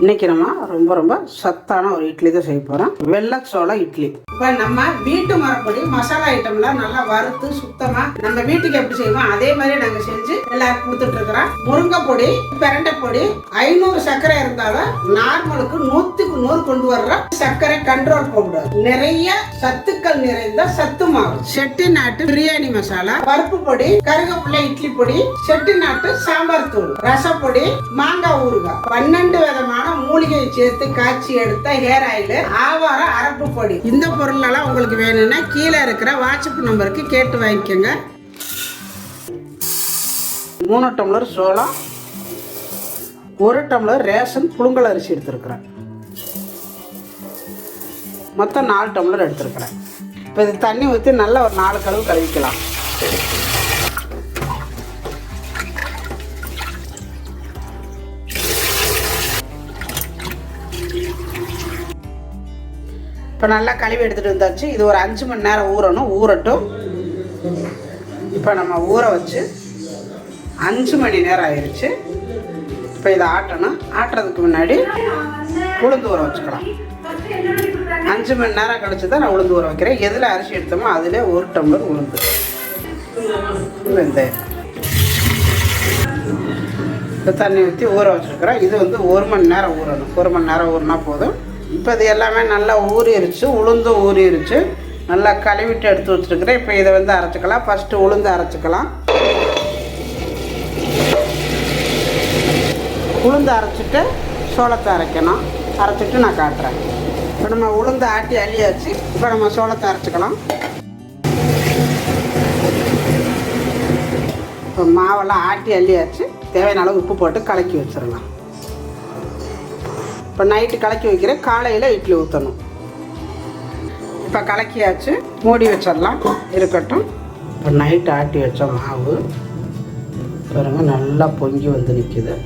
இன்னைக்கு நம்ம ரொம்ப ரொம்ப சத்தான ஒரு இட்லி தான் செய்ய போகிறோம். வெள்ளை சோளம் இட்லி. இப்போ நம்ம வீட்டு மரப்படி மசாலா ஐட்டம்லாம் நல்லா வறுத்து சுத்தமாக நம்ம வீட்டுக்கு எப்படி செய்வோம் அதே மாதிரி நாங்கள் செஞ்சு எல்லாருக்கும் கொடுத்துட்டு இருக்கிறோம். முருங்கை பொடி, பிரண்டை பொடி, 500 சர்க்கரை இருந்தாலும் நார்மலுக்கு 100க்கு 100 கொண்டு வர்ற சர்க்கரை கண்ட்ரோல் பவுடர், நிறைய சத்துக்கள் நிறைந்த சத்து மாவு, செட்டிநாட்டு பிரியாணி மசாலா, பருப்பு பொடி, கருவேப்பிலை இட்லி பொடி, செட்டிநாட்டு சாம்பார் தூள், ரசப்பொடி, மாங்காய் ஊறுகாய், 12 விதமான மூலிகை சேர்த்து காய்ச்சி எடுத்த ஹேர் ஆயில், ஆவார அரப்பு பொடி. இந்த பொருள் எல்லாம் உங்களுக்கு வேணும்னா கீழே இருக்கிற வாட்ஸ்அப் நம்பருக்கு கேட்டு வாங்கிக்கோங்க. 3 டம்ளர் சோளம், 1 டம்ளர் ரேஷன் புழுங்கல் அரிசி எடுத்துருக்கிறேன். மொத்தம் 4 டம்ளர் எடுத்துருக்கிறேன். இப்போ இது தண்ணி ஊற்றி நல்லா ஒரு 4 கழுவு கழுவிக்கலாம். இப்போ நல்லா கழுவி எடுத்துகிட்டு வந்தாச்சு. இது ஒரு 5 மணி நேரம் ஊறணும். ஊறட்டும். இப்போ நம்ம ஊற வச்சு 5 மணி நேரம் ஆயிடுச்சு. இப்போ இதை ஆட்டணும். ஆட்டுறதுக்கு முன்னாடி உளுந்து ஊற வச்சுக்கலாம். 5 மணி நேரம் கழிச்சு தான் நான் உளுந்து ஊற வைக்கிறேன். எதில் அரிசி எடுத்தோமோ அதில் 1 டம்ளர் உளுந்து, வெந்தயம். இப்போ தண்ணி ஊற்றி ஊற வச்சுருக்கிறேன். இது வந்து 1 மணி நேரம் ஊறணும். 1 மணி நேரம் ஊறினா போதும். இப்போ இது எல்லாமே நல்லா ஊறிடுச்சு. உளுந்தும் ஊறிடுச்சு. நல்லா கழுவிட்டு எடுத்து வச்சுருக்கிறேன். இப்போ இதை வந்து அரைச்சிக்கலாம். ஃபஸ்ட்டு உளுந்து அரைச்சிக்கலாம். உளுந்து அரைச்சிட்டு சோளத்தை அரைக்கணும். அரைச்சிட்டு நான் காட்டுறேன். இப்போ நம்ம உளுந்து ஆட்டி அள்ளியாச்சு. இப்போ நம்ம சோளத்தை அரைச்சிக்கலாம். இப்போ மாவெல்லாம் ஆட்டி அள்ளியாச்சு. தேவையான அளவு உப்பு போட்டு கலக்கி வச்சிடலாம். இப்போ நைட்டு கலக்கி வைக்கிறேன். காலையில் இட்லி ஊற்றணும். இப்போ கலக்கியாச்சு. மூடி வச்சிடலாம். இருக்கட்டும். இப்போ நைட்டு ஆட்டி வச்ச மாவு பாருங்க நல்லா பொங்கி வந்து நிற்கிது.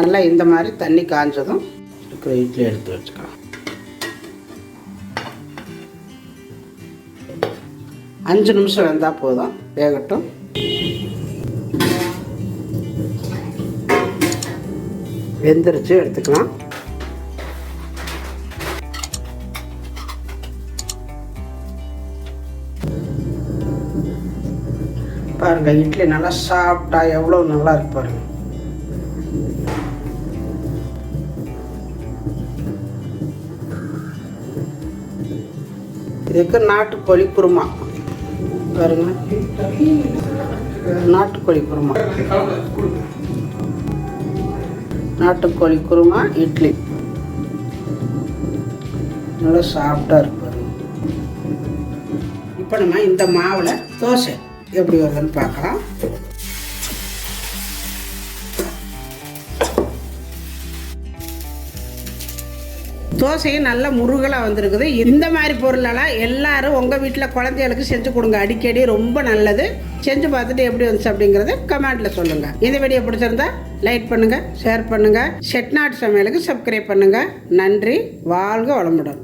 நல்லா இந்த மாதிரி தண்ணி காஞ்சதும் இருக்கிற இட்லி எடுத்து வச்சுக்கலாம். 5 நிமிஷம் வெந்தால் போதும். வேகட்டும். வெந்துருச்சு, எடுத்துக்கலாம். பாருங்க இட்லி நல்லா சாப்பிட்டா எவ்வளோ நல்லா இருக்கு பாருங்க. இதுக்கு நாட்டுக்கோழி குருமா பாருங்க. நாட்டுக்கோழி குருமா, நாட்டுக்கோழி குருமா இட்லி நல்லா சாப்பிட்டா இருக்கு பாருங்க. இப்போ நம்ம இந்த மாவில் தோசை எப்படி வருதுன்னு பார்க்கலாம். தோசையும் நல்ல முருகலாக வந்திருக்குது. இந்த மாதிரி பொருளெல்லாம் எல்லாரும் உங்கள் வீட்டில் குழந்தைகளுக்கு செஞ்சு கொடுங்க. அடிக்கடி ரொம்ப நல்லது. செஞ்சு பார்த்துட்டு எப்படி வந்துச்சு அப்படிங்கிறத கமெண்ட்டில் சொல்லுங்கள். இந்த வீடியோ பிடிச்சிருந்தா லைக் பண்ணுங்கள், ஷேர் பண்ணுங்கள். செட்டிநாட்டு சமையலுக்கு சப்ஸ்கிரைப் பண்ணுங்கள். நன்றி. வாழ்க வளமுடன்.